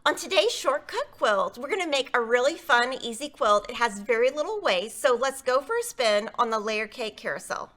On today's shortcut quilt, we're going to make a really fun, easy quilt. It has very little waste, so let's go for a spin on the Layer Cake Carousel.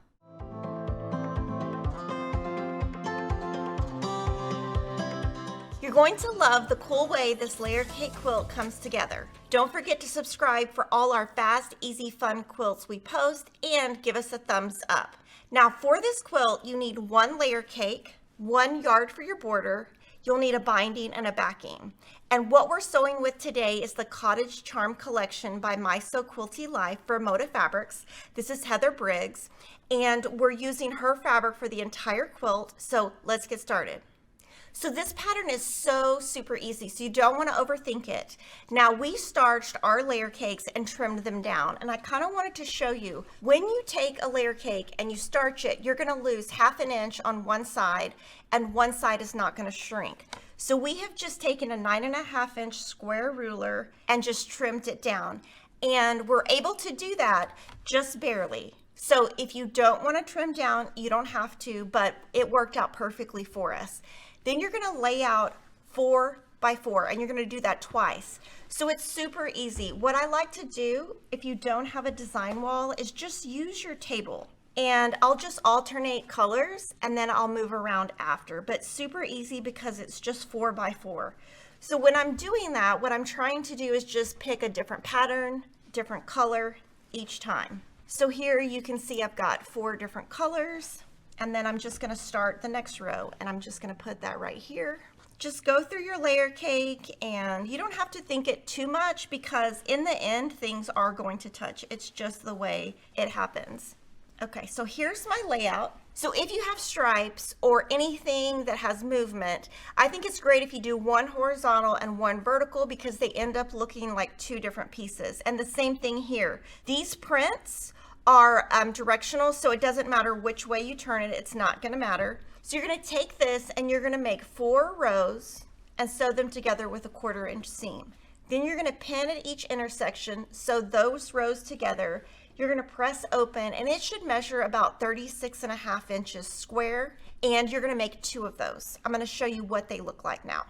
You're going to love the cool way this Layer Cake quilt comes together. Don't forget to subscribe for all our fast, easy, fun quilts we post, and give us a thumbs up. Now for this quilt, you need 1 layer cake, 1 yard for your border. You'll need a binding and a backing. And what we're sewing with today is the Cottage Charm collection by My So Quilty Life for Moda Fabrics. This is Heather Briggs, and we're using her fabric for the entire quilt, so let's get started. So this pattern is so super easy, so you don't want to overthink it. Now we starched our layer cakes and trimmed them down, and I kind of wanted to show you, when you take a layer cake and you starch it, you're going to lose 1/2 inch on one side, and one side is not going to shrink. So we have just taken a 9.5 inch square ruler and just trimmed it down, and we're able to do that just barely. So if you don't want to trim down, you don't have to, but it worked out perfectly for us. Then you're going to lay out 4 by 4, and you're going to do that twice. So it's super easy. What I like to do, if you don't have a design wall, is just use your table. And I'll just alternate colors, and then I'll move around after. But super easy because it's just 4 by 4. So when I'm doing that, what I'm trying to do is just pick a different pattern, different color each time. So here you can see I've got 4 different colors. And then I'm just going to start the next row, and I'm just going to put that right here. Just go through your layer cake, and you don't have to think it too much because in the end things are going to touch. It's just the way it happens. Okay, so here's my layout. So if you have stripes or anything that has movement, I think it's great if you do 1 horizontal and 1 vertical because they end up looking like 2 different pieces. And the same thing here. These prints are directional, so it doesn't matter which way you turn it, it's not going to matter. So you're going to take this and you're going to make 4 rows and sew them together with a 1/4 inch seam. Then you're going to pin at each intersection, sew those rows together. You're going to press open, and it should measure about 36.5 inches square, and you're going to make 2 of those. I'm going to show you what they look like now.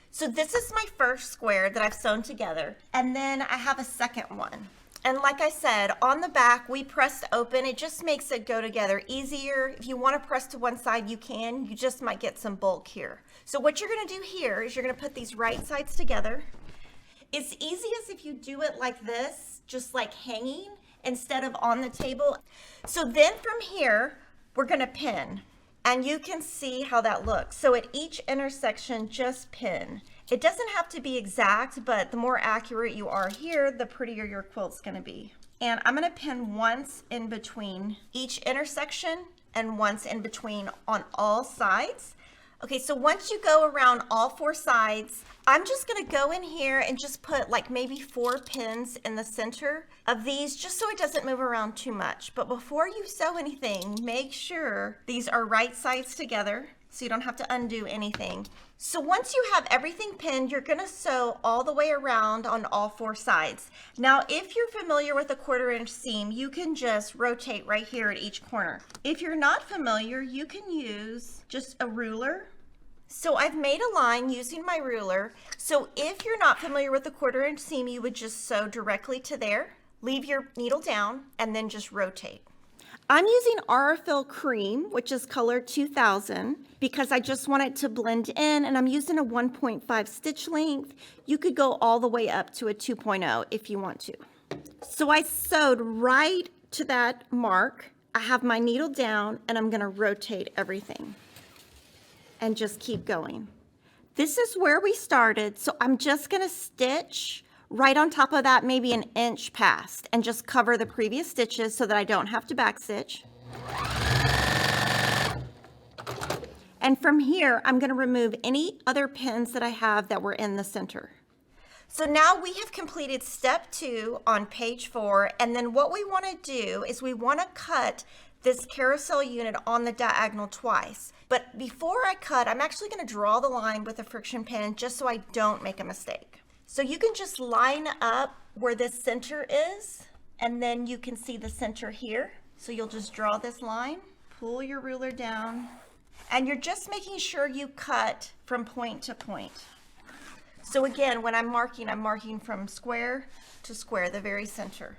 So this is my first square that I've sewn together, and then I have a second one. And like I said, on the back, we pressed open. It just makes it go together easier. If you want to press to one side, you can. You just might get some bulk here. So what you're going to do here is you're going to put these right sides together. It's easy as if you do it like this, just like hanging instead of on the table. So then from here, we're going to pin. And you can see how that looks. So at each intersection, just pin. It doesn't have to be exact, but the more accurate you are here, the prettier your quilt's going to be. And I'm going to pin once in between each intersection and once in between on all sides. Okay, so once you go around all 4 sides, I'm just going to go in here and just put like maybe 4 pins in the center of these just so it doesn't move around too much. But before you sew anything, make sure these are right sides together so you don't have to undo anything. So once you have everything pinned, you're going to sew all the way around on all 4 sides. Now, if you're familiar with a 1/4 inch seam, you can just rotate right here at each corner. If you're not familiar, you can use just a ruler. So I've made a line using my ruler. So if you're not familiar with a 1/4 inch seam, you would just sew directly to there, leave your needle down, and then just rotate. I'm using Aurifil Cream, which is color 2000, because I just want it to blend in, and I'm using a 1.5 stitch length. You could go all the way up to a 2.0 if you want to. So I sewed right to that mark. I have my needle down, and I'm going to rotate everything and just keep going. This is where we started, so I'm just going to stitch right on top of that, maybe an inch past, and just cover the previous stitches so that I don't have to backstitch. And from here, I'm going to remove any other pins that I have that were in the center. So now we have completed step 2 on page 4, and then what we want to do is we want to cut this carousel unit on the diagonal twice. But before I cut, I'm actually going to draw the line with a friction pin just so I don't make a mistake. So you can just line up where this center is, and then you can see the center here. So you'll just draw this line, pull your ruler down, and you're just making sure you cut from point to point. So again, when I'm marking from square to square, the very center.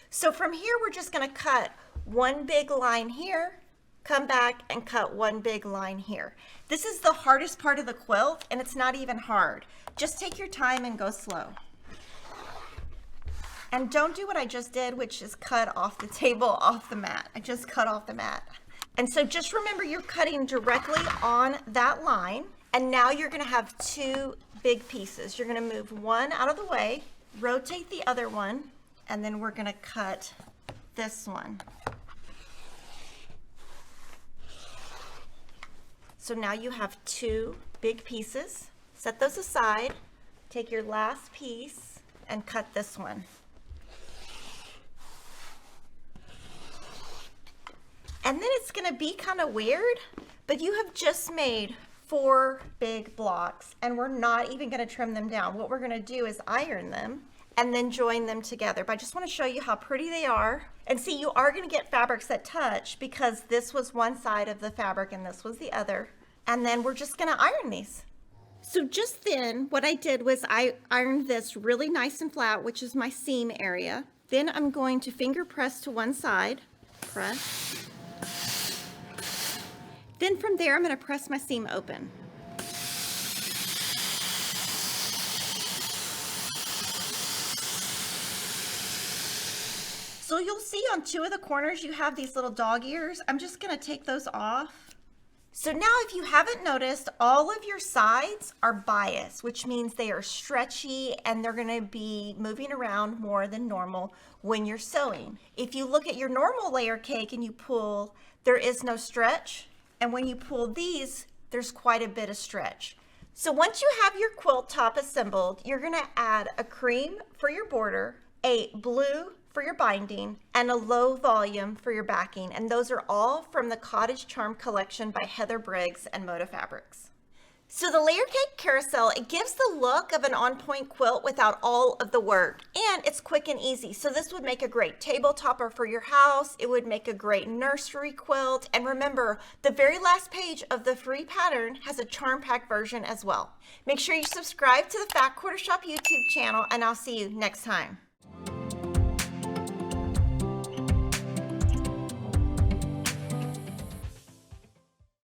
So from here, we're just gonna cut one big line here, come back and cut one big line here. This is the hardest part of the quilt, and it's not even hard. Just take your time and go slow. And don't do what I just did, which is cut off the table, off the mat. I just cut off the mat. And so just remember, you're cutting directly on that line. And now you're gonna have two big pieces. You're gonna move one out of the way, rotate the other one, and then we're gonna cut this one. So now you have two big pieces. Set those aside, take your last piece and cut this one. And then it's gonna be kind of weird, but you have just made 4 big blocks, and we're not even gonna trim them down. What we're gonna do is iron them and then join them together. But I just wanna show you how pretty they are. And see, you are gonna get fabrics that touch because this was one side of the fabric and this was the other. And then we're just gonna iron these. So just then, what I did was I ironed this really nice and flat, which is my seam area. Then I'm going to finger press to one side, press. Then from there, I'm going to press my seam open. So you'll see on 2 of the corners, you have these little dog ears. I'm just going to take those off. So now if you haven't noticed, all of your sides are biased, which means they are stretchy and they're going to be moving around more than normal when you're sewing. If you look at your normal layer cake and you pull, there is no stretch. And when you pull these, there's quite a bit of stretch. So once you have your quilt top assembled, you're gonna add a cream for your border, a blue for your binding, and a low volume for your backing. And those are all from the Cottage Charm collection by Heather Briggs and Moda Fabrics. So the Layer Cake Carousel, it gives the look of an on-point quilt without all of the work, and it's quick and easy. So this would make a great table topper for your house. It would make a great nursery quilt. And remember, the very last page of the free pattern has a charm pack version as well. Make sure you subscribe to the Fat Quarter Shop YouTube channel, and I'll see you next time.